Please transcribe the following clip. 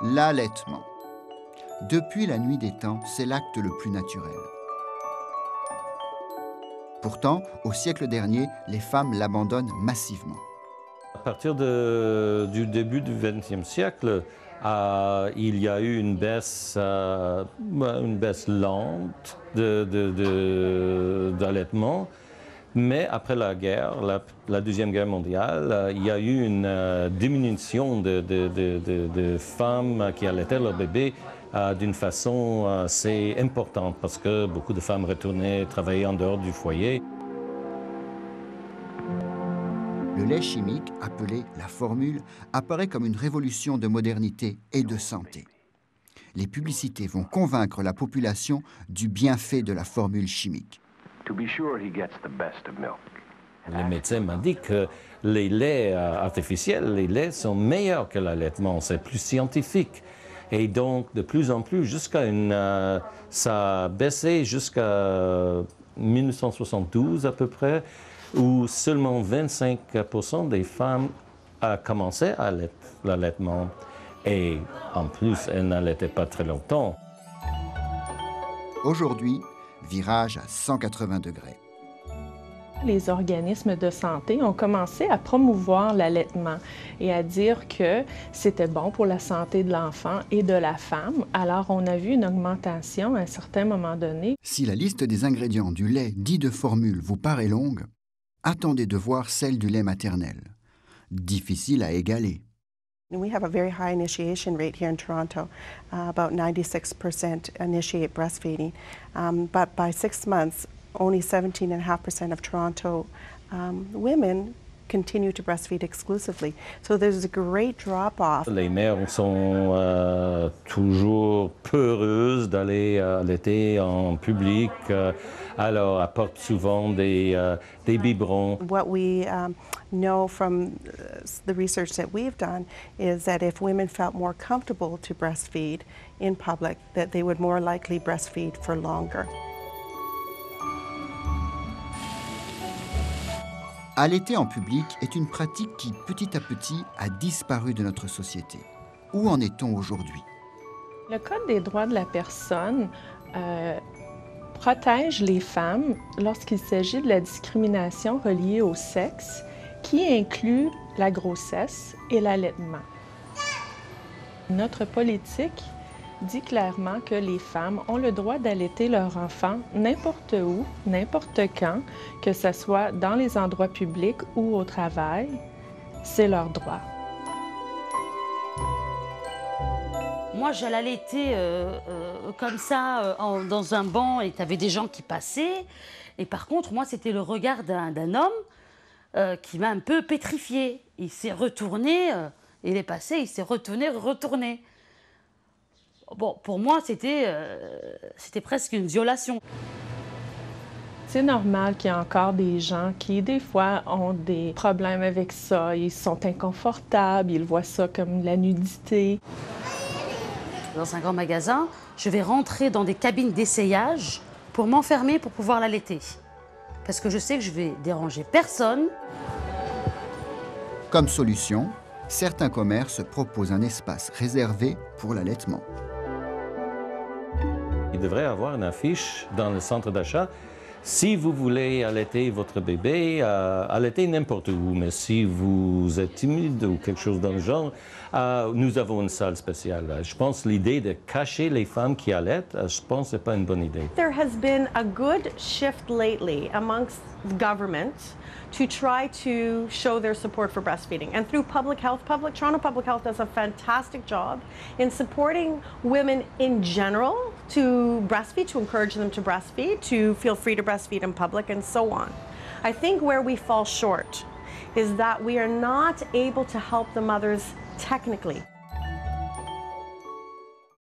L'allaitement. Depuis la nuit des temps, c'est l'acte le plus naturel. Pourtant, au siècle dernier, les femmes l'abandonnent massivement. À partir du début du XXe siècle, il y a eu une baisse lente d'allaitement. Mais après la guerre, la Deuxième Guerre mondiale, il y a eu une diminution de femmes qui allaitaient leur bébé d'une façon assez importante parce que beaucoup de femmes retournaient travailler en dehors du foyer. Le lait chimique, appelé la formule, apparaît comme une révolution de modernité et de santé. Les publicités vont convaincre la population du bienfait de la formule chimique. Les médecins m'indiquent que les laits artificiels, les laits sont meilleurs que l'allaitement, c'est plus scientifique. Et donc, de plus en plus, ça a baissé jusqu'à 1972 à peu près, où seulement 25% des femmes commençaient à l'allaitement. Et en plus, elles n'allaitaient pas très longtemps. Aujourd'hui, virage à 180 degrés. Les organismes de santé ont commencé à promouvoir l'allaitement et à dire que c'était bon pour la santé de l'enfant et de la femme. Alors, on a vu une augmentation à un certain moment donné. Si la liste des ingrédients du lait dit de formule vous paraît longue, attendez de voir celle du lait maternel. Difficile à égaler. We have a very high initiation rate here in Toronto. About 96% initiate breastfeeding. But by 6 months, only 17.5% of Toronto women continue to breastfeed exclusively. So there's a great drop-off. Les mères sont toujours peureuses d'aller allaiter en public. Alors, apportent souvent des biberons. What we know from the research that we've done is that if women felt more comfortable to breastfeed in public, that they would more likely breastfeed for longer. Allaiter en public est une pratique qui, petit à petit, a disparu de notre société. Où en est-on aujourd'hui? Le Code des droits de la personne protège les femmes lorsqu'il s'agit de la discrimination reliée au sexe, qui inclut la grossesse et l'allaitement. Notre politique dit clairement que les femmes ont le droit d'allaiter leur enfant n'importe où, n'importe quand, que ce soit dans les endroits publics ou au travail. C'est leur droit. Moi, j'allais allaiter comme ça, dans un banc, et tu avais des gens qui passaient. Et par contre, moi, c'était le regard d'un homme qui m'a un peu pétrifiée. Il s'est retourné, il est passé, il s'est retourné. Bon, pour moi, c'était presque une violation. C'est normal qu'il y ait encore des gens qui, des fois, ont des problèmes avec ça. Ils sont inconfortables, ils voient ça comme la nudité. Dans un grand magasin, je vais rentrer dans des cabines d'essayage pour m'enfermer pour pouvoir l'allaiter. Parce que je sais que je vais déranger personne. Comme solution, certains commerces proposent un espace réservé pour l'allaitement. Il devrait y avoir une affiche dans le centre d'achat. Si vous voulez allaiter votre bébé, allaitez n'importe où, mais si vous êtes timide ou quelque chose dans le genre, nous avons une salle spéciale. Je pense que l'idée de cacher les femmes qui allaitent, je pense que ce n'est pas une bonne idée. There has been a good shift lately amongst government to try to show their support for breastfeeding. And through Toronto Public Health does a fantastic job in supporting women in general to breastfeed, to encourage them to breastfeed, to feel free to breastfeed in public, and so on. I think where we fall short is that we are not able to help the mothers technically.